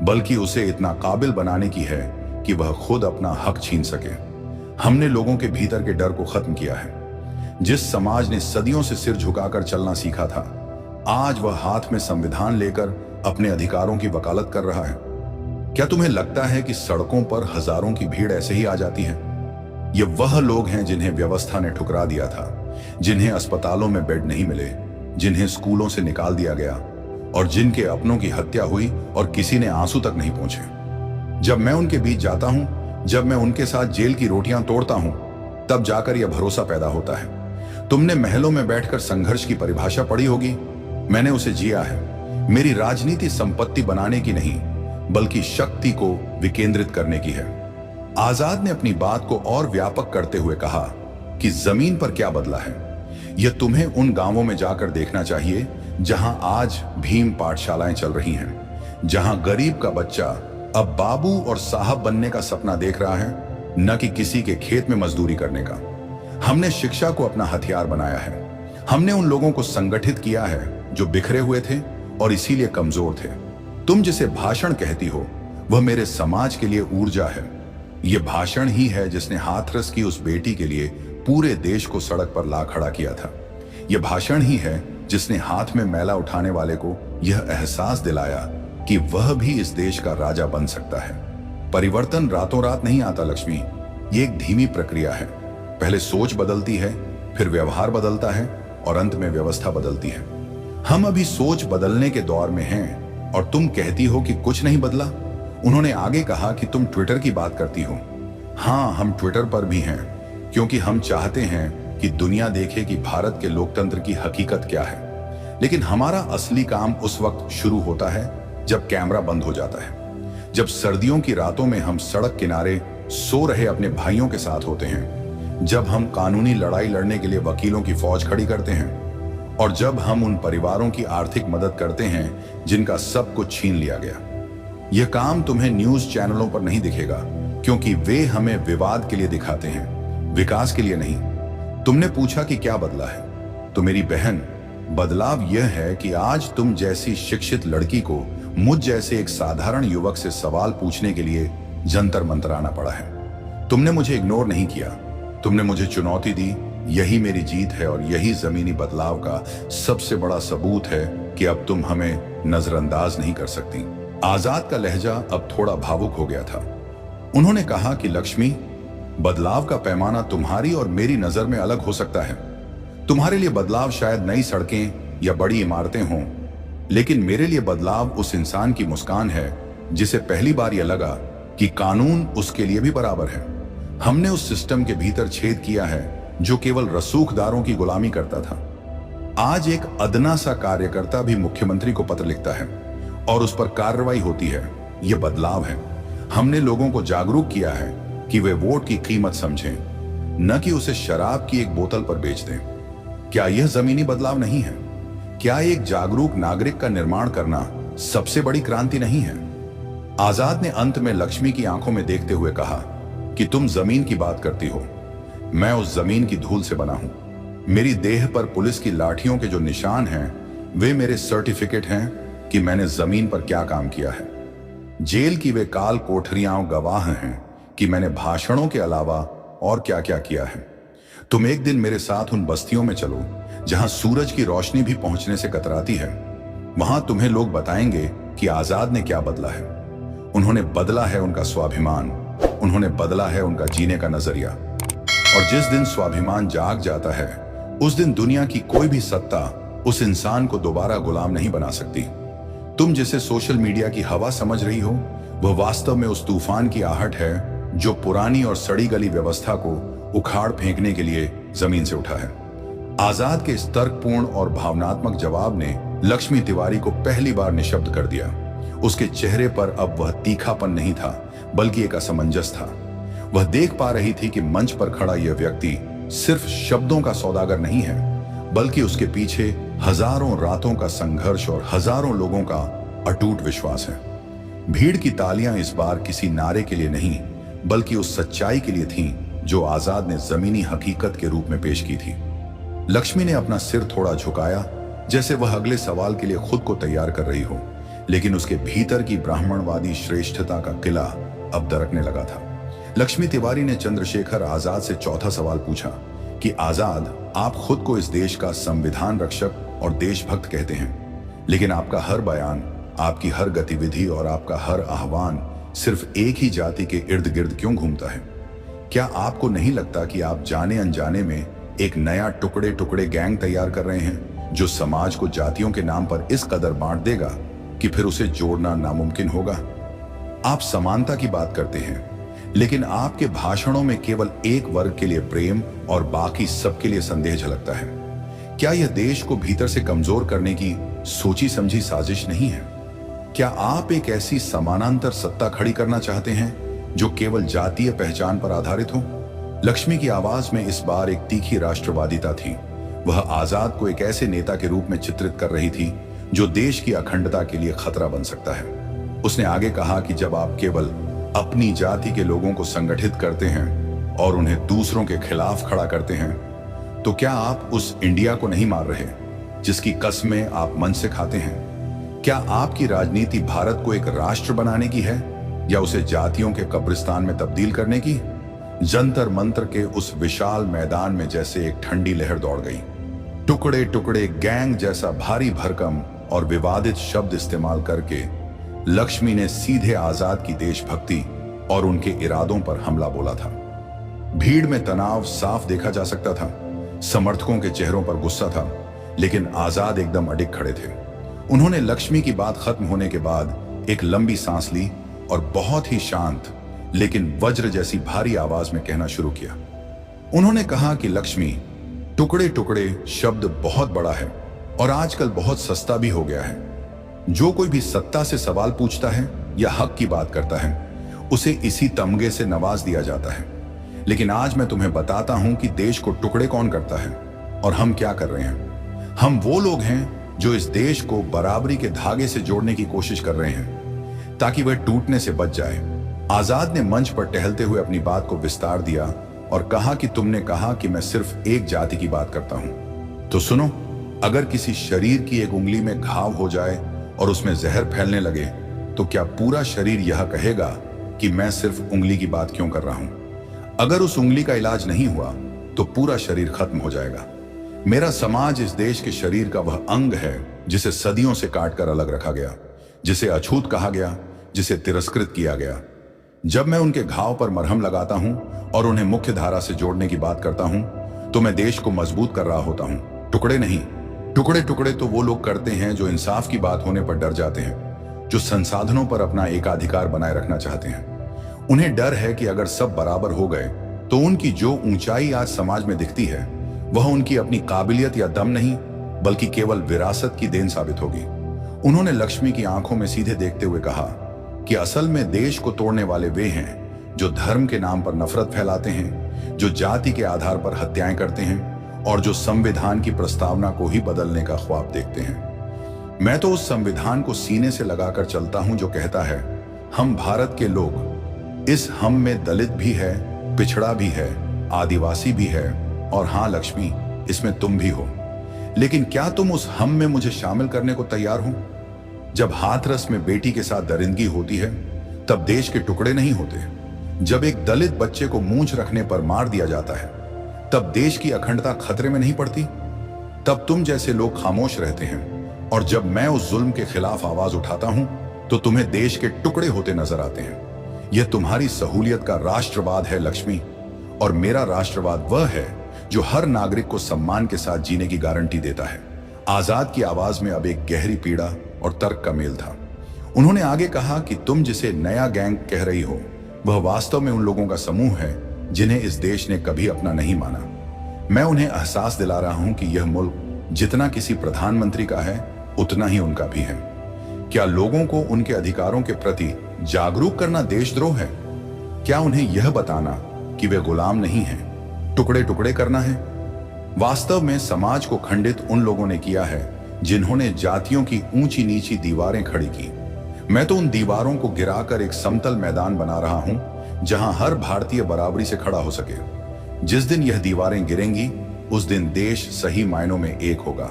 S1: बल्कि उसे इतना काबिल बनाने की है कि वह खुद अपना हक छीन सके। हमने लोगों के भीतर के डर को खत्म किया है। जिस समाज ने सदियों से सिर झुकाकर चलना सीखा था, आज वह हाथ में संविधान लेकर अपने अधिकारों की वकालत कर रहा है। क्या तुम्हें लगता है कि सड़कों पर हजारों की भीड़ ऐसे ही आ जाती है? ये वह लोग हैं जिन्हें व्यवस्था ने ठुकरा दिया था, जिन्हें अस्पतालों में बेड नहीं मिले, जिन्हें स्कूलों से निकाल दिया गया और जिनके अपनों की हत्या हुई और किसी ने आंसू तक नहीं पहुंचे। जब मैं उनके बीच जाता हूं, जब मैं उनके साथ जेल की रोटियां तोड़ता हूं, तब जाकर यह भरोसा पैदा होता है। तुमने महलों में बैठकर संघर्ष की परिभाषा पढ़ी होगी, मैंने उसे जिया है। मेरी राजनीति संपत्ति बनाने की नहीं, बल्कि शक्ति को विकेंद्रित करने की है। आजाद ने अपनी बात को और व्यापक करते हुए कहा कि जमीन पर क्या बदला है, यह तुम्हें उन गांवों में जाकर देखना चाहिए जहां आज भीम पाठशालाएं चल रही हैं, जहां गरीब का बच्चा अब बाबू और साहब बनने का सपना देख रहा है, न कि किसी के खेत में मजदूरी करने का। हमने शिक्षा को अपना हथियार बनाया है। हमने उन लोगों को संगठित किया है जो बिखरे हुए थे और इसीलिए कमजोर थे। तुम जिसे भाषण कहती हो, वह मेरे समाज के लिए ऊर्जा है। यह भाषण ही है जिसने हाथरस की उस बेटी के लिए पूरे देश को सड़क पर ला खड़ा किया था। यह भाषण ही है जिसने हाथ में मैला उठाने वाले को यह एहसास दिलाया कि वह भी इस देश का राजा बन सकता है। परिवर्तन रातों रात नहीं आता लक्ष्मी, ये एक धीमी प्रक्रिया है। पहले सोच बदलती है, फिर व्यवहार बदलता है और अंत में व्यवस्था बदलती है। हम अभी सोच बदलने के दौर में हैं और तुम कहती हो कि कुछ नहीं बदला। उन्होंने आगे कहा कि तुम ट्विटर की बात करती हो। हाँ, हम ट्विटर पर भी हैं, क्योंकि हम चाहते हैं कि दुनिया देखे कि भारत के लोकतंत्र की हकीकत क्या है। लेकिन हमारा असली काम उस वक्त शुरू होता है जब कैमरा बंद हो जाता है, जब सर्दियों की रातों में हम सड़क किनारे सो रहे अपने भाइयों के साथ होते हैं, जब हम कानूनी लड़ाई लड़ने के लिए वकीलों की फौज खड़ी करते हैं और जब हम उन परिवारों की आर्थिक मदद करते हैं जिनका सब कुछ छीन लिया गया। यह काम तुम्हें न्यूज चैनलों पर नहीं दिखेगा, क्योंकि वे हमें विवाद के लिए दिखाते हैं, विकास के लिए नहीं। तुमने पूछा कि क्या बदला है, तो मेरी बहन, बदलाव यह है कि आज तुम जैसी शिक्षित लड़की को मुझ जैसे एक साधारण युवक से सवाल पूछने के लिए जंतर मंतर आना पड़ा है। तुमने मुझे इग्नोर नहीं किया, तुमने मुझे चुनौती दी। यही मेरी जीत है और यही जमीनी बदलाव का सबसे बड़ा सबूत है कि अब तुम हमें नजरअंदाज नहीं कर सकती। आजाद का लहजा अब थोड़ा भावुक हो गया था। उन्होंने कहा कि लक्ष्मी, बदलाव का पैमाना तुम्हारी और मेरी नजर में अलग हो सकता है। तुम्हारे लिए बदलाव शायद नई सड़कें या बड़ी इमारतें हों, लेकिन मेरे लिए बदलाव उस इंसान की मुस्कान है जिसे पहली बार यह लगा कि कानून उसके लिए भी बराबर है। हमने उस सिस्टम के भीतर छेद किया है जो केवल रसूखदारों की गुलामी करता था। आज एक अदना सा कार्यकर्ता भी मुख्यमंत्री को पत्र लिखता है और उस पर कार्रवाई होती है। यह बदलाव है। हमने लोगों को जागरूक किया है कि वे वोट की कीमत समझें, न कि उसे शराब की एक बोतल पर बेच दें। क्या यह जमीनी बदलाव नहीं है? क्या एक जागरूक नागरिक का निर्माण करना सबसे बड़ी क्रांति नहीं है? आजाद ने अंत में लक्ष्मी की आंखों में देखते हुए कहा कि तुम जमीन की बात करती हो, मैं उस जमीन की धूल से बना हूं। मेरी देह पर पुलिस की लाठियों के जो निशान हैं, वे मेरे सर्टिफिकेट हैं कि मैंने जमीन पर क्या काम किया है। जेल की वे काल कोठरियां गवाह हैं कि मैंने भाषणों के अलावा और क्या क्या किया है। तुम एक दिन मेरे साथ उन बस्तियों में चलो जहां सूरज की रोशनी भी पहुंचने से कतराती है। वहां तुम्हें लोग बताएंगे कि आजाद ने क्या बदला है। उन्होंने बदला है उनका स्वाभिमान, उन्होंने बदला है उनका जीने का नजरिया। और जिस दिन स्वाभिमान जाग जाता है, उस दिन दुनिया की कोई भी सत्ता उस इंसान को दोबारा गुलाम नहीं बना सकती। तुम जिसे सोशल मीडिया की हवा समझ रही हो, वह वास्तव में उस तूफान की आहट है जो पुरानी और सड़ी गली व्यवस्था को उखाड़ फेंकने के लिए जमीन से उठा है। आजाद के इस तर्कपूर्ण और भावनात्मक जवाब ने लक्ष्मी तिवारी को पहली बार निशब्द कर दिया। उसके चेहरे पर अब वह तीखापन नहीं था, बल्कि एक असमंजस था। वह देख पा रही थी कि मंच पर खड़ा यह व्यक्ति सिर्फ शब्दों का सौदागर नहीं है, बल्कि उसके पीछे हजारों रातों का संघर्ष और हजारों लोगों का अटूट विश्वास है। भीड़ की तालियां इस बार किसी नारे के लिए नहीं, बल्कि उस सच्चाई के लिए थीं जो आजाद ने जमीनी हकीकत के रूप में पेश की थी। लक्ष्मी ने अपना सिर थोड़ा झुकाया, जैसे वह अगले सवाल के लिए खुद को तैयार कर रही हो, लेकिन उसके भीतर की ब्राह्मणवादी श्रेष्ठता का किला अब दरकने लगा था। लक्ष्मी तिवारी ने चंद्रशेखर आजाद से चौथा सवाल पूछा कि आजाद, आप खुद को इस देश का संविधान रक्षक और देशभक्त कहते हैं, लेकिन आपका हर बयान आपकी हर गतिविधि और आपका हर आह्वान सिर्फ एक ही जाति के इर्द गिर्द क्यों घूमता है? क्या आपको नहीं लगता कि आप जाने अनजाने में एक नया टुकड़े टुकड़े गैंग तैयार कर रहे हैं जो समाज को जातियों के नाम पर इस कदर बांट देगा कि फिर उसे जोड़ना नामुमकिन होगा? आप समानता की बात करते हैं, लेकिन आपके भाषणों में केवल एक वर्ग के लिए प्रेम और बाकी सबके लिए संदेह झलकता है। क्या यह देश को भीतर से कमजोर करने की सोची समझी साजिश नहीं है? क्या आप एक ऐसी समानांतर सत्ता खड़ी करना चाहते हैं जो केवल जातीय पहचान पर आधारित हो? लक्ष्मी की आवाज में इस बार एक तीखी राष्ट्रवादिता थी। वह आजाद को एक ऐसे नेता के रूप में चित्रित कर रही थी जो देश की अखंडता के लिए खतरा बन सकता है। उसने आगे कहा कि जब आप केवल अपनी जाति के लोगों को संगठित करते हैं और उन्हें दूसरों के खिलाफ खड़ा करते हैं, तो क्या आप उस इंडिया को नहीं मार रहे जिसकी कस्में आप मन से खाते हैं? क्या आपकी राजनीति भारत को एक राष्ट्र बनाने की है या उसे जातियों के कब्रिस्तान में तब्दील करने की? जंतर मंतर के उस विशाल मैदान में जैसे एक ठंडी लहर दौड़ गई। टुकड़े टुकड़े गैंग जैसा भारी भरकम और विवादित शब्द इस्तेमाल करके लक्ष्मी ने सीधे आजाद की देशभक्ति और उनके इरादों पर हमला बोला था। भीड़ में तनाव साफ देखा जा सकता था। समर्थकों के चेहरों पर गुस्सा था, लेकिन आजाद एकदम अडिग खड़े थे। उन्होंने लक्ष्मी की बात खत्म होने के बाद एक लंबी सांस ली और बहुत ही शांत लेकिन वज्र जैसी भारी आवाज में कहना शुरू किया। उन्होंने कहा कि लक्ष्मी, टुकड़े टुकड़े शब्द बहुत बड़ा है और आजकल बहुत सस्ता भी हो गया है। जो कोई भी सत्ता से सवाल पूछता है या हक की बात करता है, उसे इसी तमगे से नवाज दिया जाता है। लेकिन आज मैं तुम्हें बताता हूं कि देश को टुकड़े कौन करता है और हम क्या कर रहे हैं। हम वो लोग हैं जो इस देश को बराबरी के धागे से जोड़ने की कोशिश कर रहे हैं ताकि वह टूटने से बच जाए। आजाद ने मंच पर टहलते हुए अपनी बात को विस्तार दिया और कहा कि तुमने कहा कि मैं सिर्फ एक जाति की बात करता हूं, तो सुनो, अगर किसी शरीर की एक उंगली में घाव हो जाए और उसमें जहर फैलने लगे, तो क्या पूरा शरीर यह कहेगा कि मैं सिर्फ उंगली की बात क्यों कर रहा हूं? अगर उस उंगली का इलाज नहीं हुआ तो पूरा शरीर खत्म हो जाएगा। मेरा समाज इस देश के शरीर का वह अंग है जिसे सदियों से काटकर अलग रखा गया, जिसे अछूत कहा गया, जिसे तिरस्कृत किया गया। जब मैं उनके घाव पर मरहम लगाता हूं और उन्हें मुख्य धारा से जोड़ने की बात करता हूं, तो मैं देश को मजबूत कर रहा होता हूं, टुकड़े नहीं। टुकड़े टुकड़े तो वो लोग करते हैं जो इंसाफ की बात होने पर डर जाते हैं, जो संसाधनों पर अपना एकाधिकार बनाए रखना चाहते हैं। उन्हें डर है कि अगर सब बराबर हो गए तो उनकी जो ऊंचाई आज समाज में दिखती है, वह उनकी अपनी काबिलियत या दम नहीं बल्कि केवल विरासत की देन साबित होगी। उन्होंने लक्ष्मी की आंखों में सीधे देखते हुए कहा कि असल में देश को तोड़ने वाले वे हैं जो धर्म के नाम पर नफरत फैलाते हैं, जो जाति के आधार पर हत्याएं करते हैं और जो संविधान की प्रस्तावना को ही बदलने का ख्वाब देखते हैं। मैं तो उस संविधान को सीने से लगाकर चलता हूं जो कहता है, हम भारत के लोग, इस हम में दलित भी है, पिछड़ा भी है, आदिवासी भी है और हाँ लक्ष्मी, इसमें तुम भी हो। लेकिन क्या तुम उस हम में मुझे शामिल करने को तैयार हो? जब हाथरस में बेटी के साथ दरिंदगी होती है तब देश के टुकड़े नहीं होते। जब एक दलित बच्चे को मूंछ रखने पर मार दिया जाता है तब देश की अखंडता खतरे में नहीं पड़ती। तब तुम जैसे लोग खामोश रहते हैं और जब मैं उस जुल्म के खिलाफ आवाज उठाता हूं तो तुम्हें देश के टुकड़े होते नजर आते हैं। यह तुम्हारी सहूलियत का राष्ट्रवाद है लक्ष्मी, और मेरा राष्ट्रवाद वह है जो हर नागरिक को सम्मान के साथ जीने की गारंटी देता है। आजाद की आवाज में अब एक गहरी पीड़ा और तर्क का मेल था। उन्होंने आगे कहा कि तुम जिसे नया गैंग कह रही हो, वह वास्तव में उन लोगों का समूह है जिन्हें इस देश ने कभी अपना नहीं माना। मैं उन्हें एहसास दिला रहा हूं कि यह मुल्क जितना किसी प्रधानमंत्री का है उतना ही उनका भी है। क्या लोगों को उनके अधिकारों के प्रति जागरूक करना देशद्रोह है? क्या उन्हें यह बताना कि वे गुलाम नहीं हैं, टुकड़े टुकड़े करना है? वास्तव में समाज को खंडित उन लोगों ने किया है जिन्होंने जातियों की ऊंची नीची दीवारें खड़ी की। मैं तो उन दीवारों को गिराकर एक समतल मैदान बना रहा हूं जहां हर भारतीय बराबरी से खड़ा हो सके। जिस दिन यह दीवारें गिरेंगी उस दिन देश सही मायनों में एक होगा।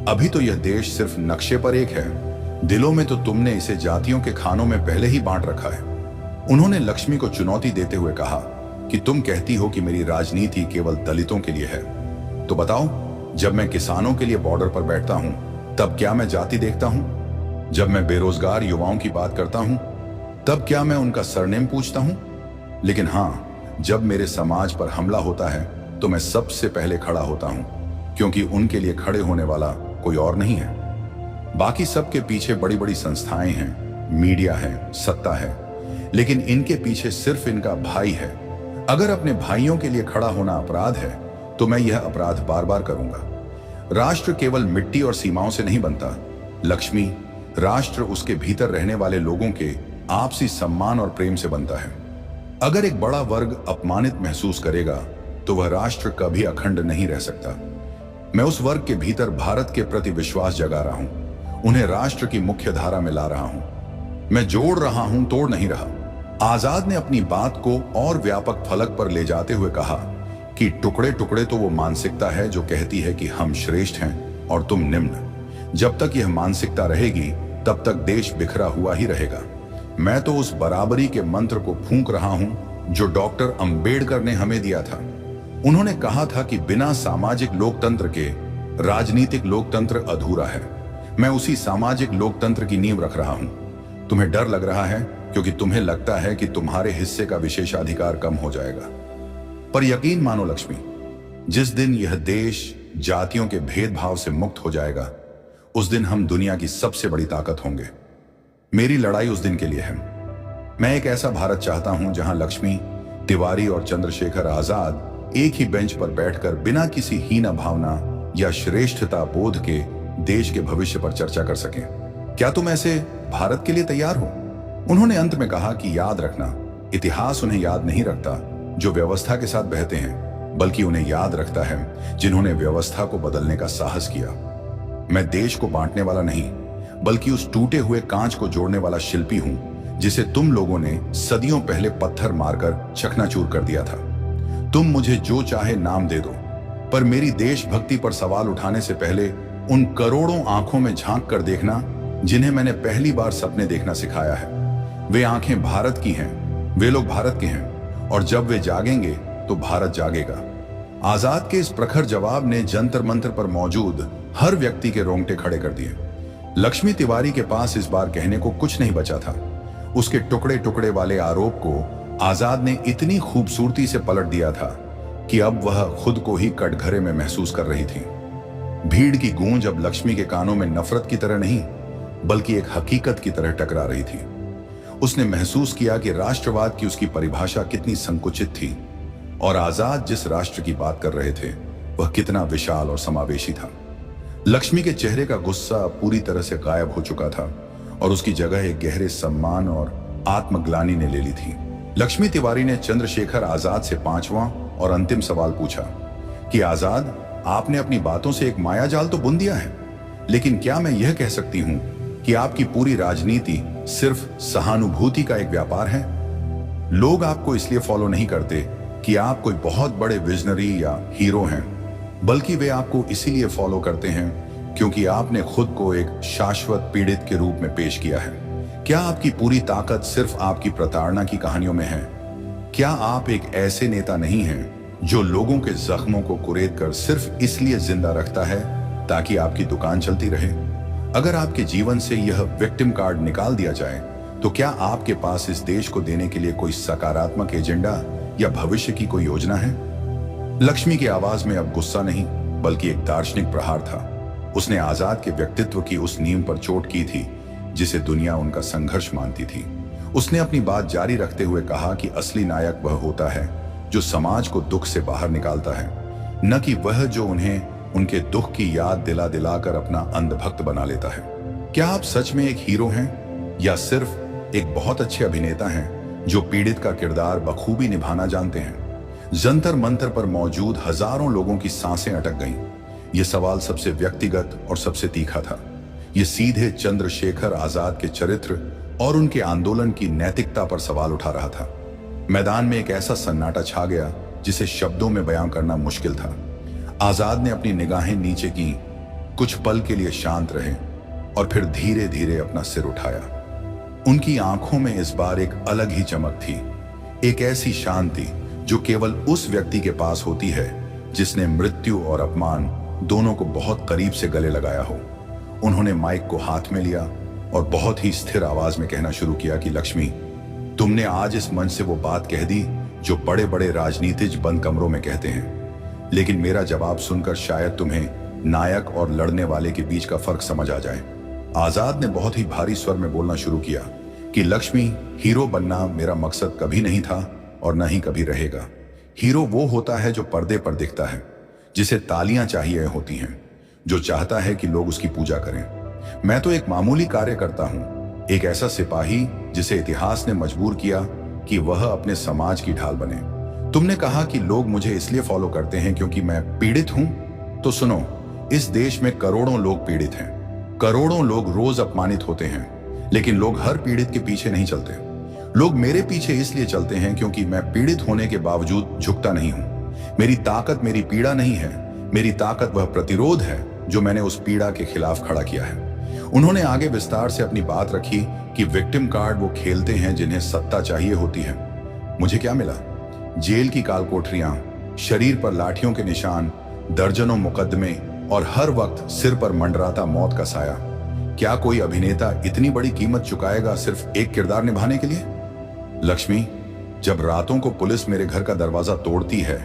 S1: अभी तो यह देश सिर्फ नक्शे पर एक है, दिलों में तो तुमने इसे जातियों के खानों में पहले ही बांट रखा है। उन्होंने लक्ष्मी को चुनौती देते हुए कहा कि तुम कहती हो कि मेरी राजनीति केवल दलितों के लिए है, तो बताओ, जब मैं किसानों के लिए बॉर्डर पर बैठता हूं तब क्या मैं जाति देखता हूं? जब मैं बेरोजगार युवाओं की बात करता हूं, तब क्या मैं उनका सरनेम पूछता हूं? लेकिन हां, जब मेरे समाज पर हमला होता है तो मैं सबसे पहले खड़ा होता हूं, क्योंकि उनके लिए खड़े होने वाला कोई और नहीं है। बाकी सबके पीछे बड़ी बड़ी संस्थाएं हैं, मीडिया है, सत्ता है, लेकिन इनके पीछे सिर्फ इनका भाई है। अगर अपने भाइयों के लिए खड़ा होना अपराध है तो मैं यह अपराध बार बार करूंगा। राष्ट्र केवल मिट्टी और सीमाओं से नहीं बनता लक्ष्मी, राष्ट्र उसके भीतर रहने वाले लोगों के आपसी सम्मान और प्रेम से बनता है। अगर एक बड़ा वर्ग अपमानित महसूस करेगा तो वह राष्ट्र कभी अखंड नहीं रह सकता। मैं उस वर्ग के भीतर भारत के प्रति विश्वास जगा रहा हूं, उन्हें राष्ट्र की मुख्य धारा में ला रहा हूं। मैं जोड़ रहा हूं, तोड़ नहीं रहा। आजाद ने अपनी बात को और व्यापक फलक पर ले जाते हुए कहा कि टुकड़े टुकड़े तो वो मानसिकता है जो कहती है कि हम श्रेष्ठ हैं और तुम निम्न। जब तक यह मानसिकता रहेगी तब तक देश बिखरा हुआ ही रहेगा। मैं तो उस बराबरी के मंत्र को फूंक रहा हूं जो डॉक्टर अंबेडकर ने हमें दिया था। उन्होंने कहा था कि बिना सामाजिक लोकतंत्र के राजनीतिक लोकतंत्र अधूरा है। मैं उसी सामाजिक लोकतंत्र की नींव रख रहा हूं। तुम्हें डर लग रहा है क्योंकि तुम्हें लगता है कि तुम्हारे हिस्से का विशेषाधिकार कम हो जाएगा, पर यकीन मानो लक्ष्मी, जिस दिन यह देश जातियों के भेदभाव से मुक्त हो जाएगा, उस दिन हम दुनिया की सबसे बड़ी ताकत होंगे। मेरी लड़ाई उस दिन के लिए है। मैं एक ऐसा भारत चाहता हूं जहां लक्ष्मी, तिवारी और चंद्रशेखर आजाद एक ही बेंच पर बैठकर बिना किसी हीना भावना या श्रेष्ठता बोध के देश के भविष्य पर चर्चा कर सकें। क्या तुम ऐसे भारत के लिए तैयार हो? उन्होंने अंत में कहा कि याद रखना, इतिहास उन्हें याद नहीं रखता जो व्यवस्था के साथ बहते हैं, बल्कि उन्हें याद रखता है जिन्होंने व्यवस्था को बदलने का साहस किया। मैं देश को बांटने वाला नहीं, बल्कि उस टूटे हुए कांच को जोड़ने वाला शिल्पी हूं जिसे तुम लोगों ने सदियों पहले पत्थर मारकर चकनाचूर कर दिया था। तुम मुझे जो चाहे नाम दे दो, पर मेरी देशभक्ति पर सवाल उठाने से पहले उन करोड़ों आंखों में झांक कर देखना जिन्हें मैंने पहली बार सपने देखना सिखाया है। वे आंखें भारत की हैं, वे लोग भारत के हैं, और जब वे जागेंगे तो भारत जागेगा। आजाद के इस प्रखर जवाब ने जंतर मंतर पर मौजूद हर व्यक्ति के रोंगटे खड़े कर दिए। लक्ष्मी तिवारी के पास इस बार कहने को कुछ नहीं बचा था। उसके टुकड़े टुकड़े वाले आरोप को आजाद ने इतनी खूबसूरती से पलट दिया था कि अब वह खुद को ही कटघरे में महसूस कर रही थी। भीड़ की गूंज अब लक्ष्मी के कानों में नफरत की तरह नहीं, बल्कि एक हकीकत की तरह टकरा रही थी। उसने महसूस किया कि राष्ट्रवाद की उसकी परिभाषा कितनी संकुचित थी और आजाद जिस राष्ट्र की बात कर रहे थे वह कितना विशाल और समावेशी था। लक्ष्मी के चेहरे का गुस्सा पूरी तरह से गायब हो चुका था और उसकी जगह एक गहरे सम्मान और आत्मग्लानि ने ले ली थी। लक्ष्मी तिवारी ने चंद्रशेखर आजाद से पांचवां और अंतिम सवाल पूछा कि आजाद, आपने अपनी बातों से एक मायाजाल तो बुन दिया है, लेकिन क्या मैं यह कह सकती हूं कि आपकी पूरी राजनीति सिर्फ सहानुभूति का एक व्यापार है? लोग आपको इसलिए फॉलो नहीं करते कि आप कोई बहुत बड़े विजनरी या हीरो हैं, बल्कि वे आपको इसीलिए फॉलो करते हैं क्योंकि आपने खुद को एक शाश्वत पीड़ित के रूप में पेश किया है। क्या आपकी पूरी ताकत सिर्फ आपकी प्रताड़ना की कहानियों में है? क्या आप एक ऐसे नेता नहीं हैं जो लोगों के जख्मों को कुरेद कर सिर्फ इसलिए जिंदा रखता है ताकि आपकी दुकान चलती रहे? अगर आपके जीवन से यह विक्टिम कार्ड निकाल दिया जाए तो क्या आपके पास इस देश को देने के लिए कोई सकारात्मक एजेंडा या भविष्य की कोई योजना है? लक्ष्मी की आवाज में अब गुस्सा नहीं, बल्कि एक दार्शनिक प्रहार था। उसने आजाद के व्यक्तित्व की उस नींव पर चोट की थी जिसे दुनिया उनका संघर्ष मानती थी। उसने अपनी बात जारी रखते हुए कहा कि असली नायक वह होता है जो समाज को दुख से बाहर निकालता है, न कि वह जो उन्हें उनके दुख की याद दिला दिलाकर अपना अंधभक्त बना लेता है। क्या आप सच में एक हीरो हैं या सिर्फ एक बहुत अच्छे अभिनेता हैं जो पीड़ित का किरदार बखूबी निभाना जानते हैं? जंतर मंतर पर मौजूद हजारों लोगों की सांसें अटक गईं। यह सवाल सबसे व्यक्तिगत और सबसे तीखा था। यह सीधे चंद्रशेखर आजाद के चरित्र और उनके आंदोलन की नैतिकता पर सवाल उठा रहा था। मैदान में एक ऐसा सन्नाटा छा गया जिसे शब्दों में बयां करना मुश्किल था। आजाद ने अपनी निगाहें नीचे की, कुछ पल के लिए शांत रहे और फिर धीरे धीरे अपना सिर उठाया। उनकी आंखों में इस बार एक अलग ही चमक थी, एक ऐसी शांति जो केवल उस व्यक्ति के पास होती है जिसने मृत्यु और अपमान दोनों को बहुत करीब से गले लगाया हो। उन्होंने माइक को हाथ में लिया और बहुत ही स्थिर आवाज में कहना शुरू किया कि लक्ष्मी, तुमने आज इस मंच से वो बात कह दी जो बड़े बड़े राजनीतिज बंद कमरों में कहते हैं। लेकिन मेरा जवाब सुनकर शायद तुम्हें नायक और लड़ने वाले के बीच का फर्क समझ आ जाए। आजाद ने बहुत ही भारी स्वर में बोलना शुरू किया कि लक्ष्मी, हीरो बनना मेरा मकसद कभी नहीं था और न ही कभी रहेगा। हीरो वो होता है जो पर्दे पर दिखता है, जिसे तालियां चाहिए होती हैं, जो चाहता है कि लोग उसकी पूजा करें। मैं तो एक मामूली कार्य करता हूं, एक ऐसा सिपाही जिसे इतिहास ने मजबूर किया कि वह अपने समाज की ढाल बने। तुमने कहा कि लोग मुझे इसलिए फॉलो करते हैं क्योंकि मैं पीड़ित हूं, तो सुनो, इस देश में करोड़ों लोग पीड़ित हैं। करोड़ों लोग रोज अपमानित होते हैं, लेकिन लोग हर पीड़ित के पीछे नहीं चलते। लोग मेरे पीछे इसलिए चलते हैं क्योंकि मैं पीड़ित होने के बावजूद झुकता नहीं हूं। मेरी ताकत मेरी पीड़ा नहीं है, मेरी ताकत वह प्रतिरोध है जो मैंने उस पीड़ा के खिलाफ खड़ा किया है। उन्होंने आगे विस्तार से अपनी बात रखी कि विक्टिम कार्ड वो खेलते हैं जिन्हें सत्ता चाहिए होती है। मुझे क्या मिला? जेल की कालकोठरियां, शरीर पर लाठियों के निशान, दर्जनों मुकदमे और हर वक्त सिर पर मंडराता मौत का साया। क्या कोई अभिनेता इतनी बड़ी कीमत चुकाएगा सिर्फ एक किरदार निभाने के लिए? लक्ष्मी, जब रातों को पुलिस मेरे घर का दरवाजा तोड़ती है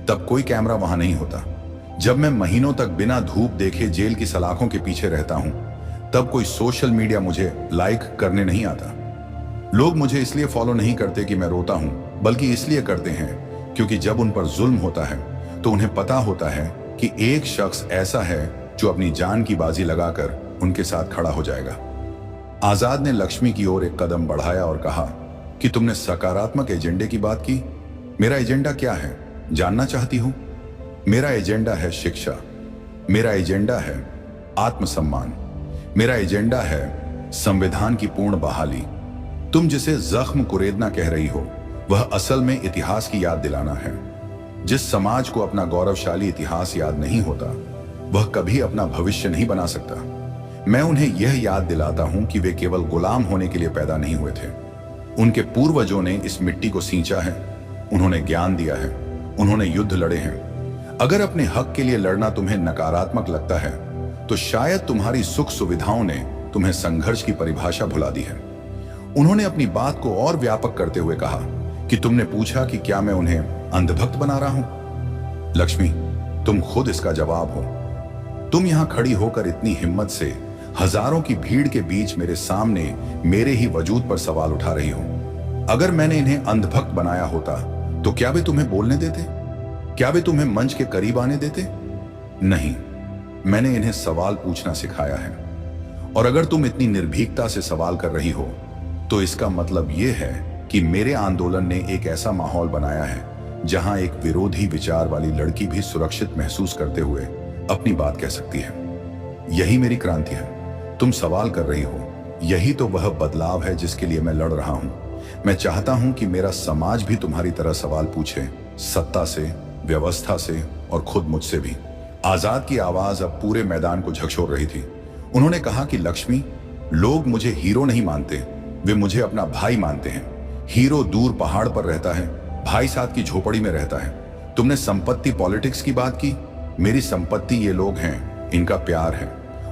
S1: तब कोई कैमरा वहां नहीं होता। जब मैं महीनों तक बिना धूप देखे जेल की सलाखों के पीछे रहता हूं तब कोई सोशल मीडिया मुझे लाइक करने नहीं आता। लोग मुझे इसलिए फॉलो नहीं करते कि मैं रोता हूं, बल्कि इसलिए करते हैं क्योंकि जब उन पर जुल्म होता है तो उन्हें पता होता है कि एक शख्स ऐसा है जो अपनी जान की बाजी लगाकर उनके साथ खड़ा हो जाएगा। आजाद ने लक्ष्मी की ओर एक कदम बढ़ाया और कहा कि तुमने सकारात्मक एजेंडे की बात की। मेरा एजेंडा क्या है, जानना चाहती हूं? मेरा एजेंडा है शिक्षा, मेरा एजेंडा है आत्मसम्मान, मेरा एजेंडा है संविधान की पूर्ण बहाली। तुम जिसे जख्म कुरेदना कह रही हो, वह असल में इतिहास की याद दिलाना है। जिस समाज को अपना गौरवशाली इतिहास याद नहीं होता, वह कभी अपना भविष्य नहीं बना सकता। मैं उन्हें यह याद दिलाता हूं कि वे केवल गुलाम होने के लिए पैदा नहीं हुए थे। उनके पूर्वजों ने इस मिट्टी को सींचा है, उन्होंने ज्ञान दिया है, उन्होंने युद्ध लड़े हैं। अगर अपने हक के लिए लड़ना तुम्हें नकारात्मक लगता है तो शायद तुम्हारी सुख सुविधाओं ने तुम्हें संघर्ष की परिभाषा भुला दी है। उन्होंने अपनी बात को और व्यापक करते हुए कहा कि तुमने पूछा कि क्या मैं उन्हें अंधभक्त बना रहा हूं। लक्ष्मी, तुम खुद इसका जवाब हो। तुम यहां खड़ी होकर इतनी हिम्मत से हजारों की भीड़ के बीच मेरे सामने मेरे ही वजूद पर सवाल उठा रही हो। अगर मैंने इन्हें अंधभक्त बनाया होता तो क्या वे तुम्हें बोलने देते? क्या वे तुम्हें मंच के करीब आने देते? नहीं, मैंने इन्हें सवाल पूछना सिखाया है। और अगर तुम इतनी निर्भीकता से सवाल कर रही हो तो इसका मतलब यह है कि मेरे आंदोलन ने एक ऐसा माहौल बनाया है जहां एक विरोधी विचार वाली लड़की भी सुरक्षित महसूस करते हुए अपनी बात कह सकती है। यही मेरी क्रांति है। तुम सवाल कर रही हो, यही तो वह बदलाव है जिसके लिए मैं लड़ रहा हूं। मैं चाहता हूं कि मेरा समाज भी तुम्हारी तरह सवाल पूछे, सत्ता से, व्यवस्था से और खुद मुझसे भी। आजाद की आवाज अब पूरे मैदान को झकझोर रही थी। उन्होंने कहा कि लक्ष्मी, लोग मुझे हीरो नहीं मानते, वे मुझे अपना भाई मानते हैं। हीरो दूर पहाड़ पर रहता है, भाई साथ की झोपड़ी में रहता है। तुमने संपत्ति पॉलिटिक्स की बात की। मेरी संपत्ति ये लोग हैं, इनका प्यार है।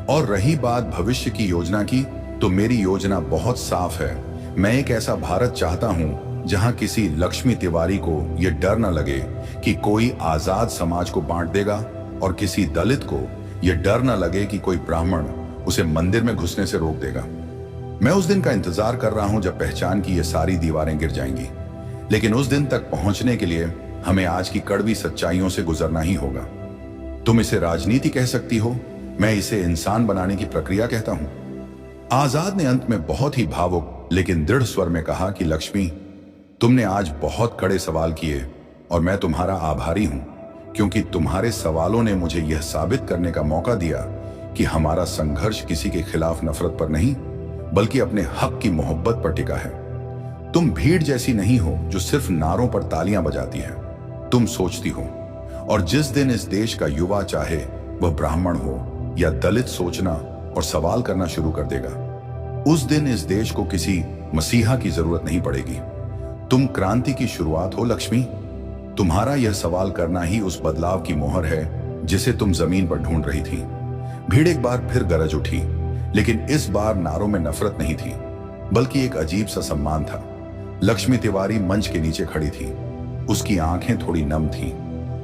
S1: और रही बात भविष्य की योजना की, तो मेरी योजना बहुत साफ है। मैं एक ऐसा भारत चाहता हूं जहां किसी लक्ष्मी तिवारी को यह डर न लगे कि कोई आजाद समाज को बांट देगा और किसी दलित को यह डर न लगे कि कोई ब्राह्मण उसे मंदिर में घुसने से रोक देगा। मैं उस दिन का इंतजार कर रहा हूं जब पहचान की ये सारी दीवारें गिर जाएंगी। लेकिन उस दिन तक पहुंचने के लिए हमें आज की कड़वी सच्चाइयों से गुजरना ही होगा। तुम इसे राजनीति कह सकती हो, मैं इसे इंसान बनाने की प्रक्रिया कहता हूं। आजाद ने अंत में बहुत ही भावुक लेकिन दृढ़ स्वर में कहा कि लक्ष्मी, तुमने आज बहुत कड़े सवाल किए और मैं तुम्हारा आभारी हूं, क्योंकि तुम्हारे सवालों ने मुझे यह साबित करने का मौका दिया कि हमारा संघर्ष किसी के खिलाफ नफरत पर नहीं, बल्कि अपने हक की मोहब्बत पर टिका है। तुम भीड़ जैसी नहीं हो जो सिर्फ नारों पर तालियां बजाती है। तुम सोचती हो। और जिस दिन इस देश का युवा, चाहे वह ब्राह्मण हो या दलित, सोचना और सवाल करना शुरू कर देगा, उस दिन इस देश को किसी मसीहा की जरूरत नहीं पड़ेगी। तुम क्रांति की शुरुआत हो लक्ष्मी। तुम्हारा यह सवाल करना ही उस बदलाव की मोहर है जिसे तुम जमीन पर ढूंढ रही थी। भीड़ एक बार फिर गरज उठी, लेकिन इस बार नारों में नफरत नहीं थी, बल्कि एक अजीब सा सम्मान था। लक्ष्मी तिवारी मंच के नीचे खड़ी थी। उसकी आंखें थोड़ी नम थीं।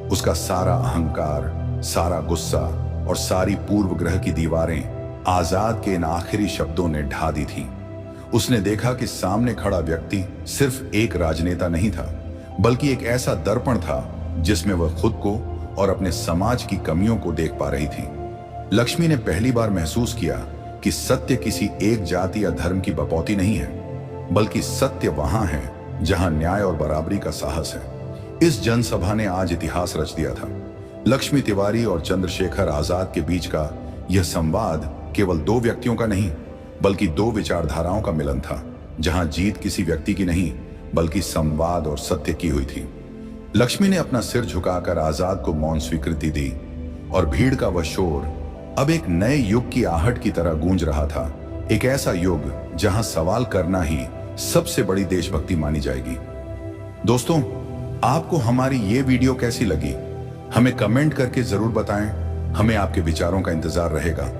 S1: उसका सारा अहंकार, सारा गुस्सा और सारी पूर्व ग्रह की दीवारें आजाद के इन आखिरी शब्दों ने ढा दी थी। उसने देखा कि सामने खड़ा व्यक्ति सिर्फ एक राजनेता नहीं था, बल्कि एक ऐसा दर्पण था जिसमें वह खुद को और अपने समाज की कमियों को देख पा रही थी। लक्ष्मी ने पहली बार महसूस किया कि सत्य किसी एक जाति या धर्म की बपौती नहीं है, बल्कि सत्य वहां है जहां न्याय और बराबरी का साहस है। इस जनसभा ने आज इतिहास रच दिया था। लक्ष्मी तिवारी और चंद्रशेखर आजाद के बीच का यह संवाद केवल दो व्यक्तियों का नहीं, बल्कि दो विचारधाराओं का मिलन था, जहां जीत किसी व्यक्ति की नहीं, बल्कि संवाद और सत्य की हुई थी। लक्ष्मी ने अपना सिर झुकाकर आजाद को मौन स्वीकृति दी और भीड़ का वह शोर अब एक नए युग की आहट की तरह गूंज रहा था। एक ऐसा युग जहां सवाल करना ही सबसे बड़ी देशभक्ति मानी जाएगी। दोस्तों, आपको हमारी ये वीडियो कैसी लगी? हमें कमेंट करके जरूर बताएं। हमें आपके विचारों का इंतजार रहेगा।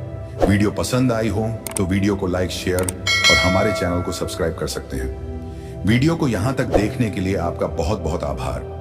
S1: वीडियो पसंद आई हो तो वीडियो को लाइक, शेयर और हमारे चैनल को सब्सक्राइब कर सकते हैं। वीडियो को यहां तक देखने के लिए आपका बहुत बहुत आभार।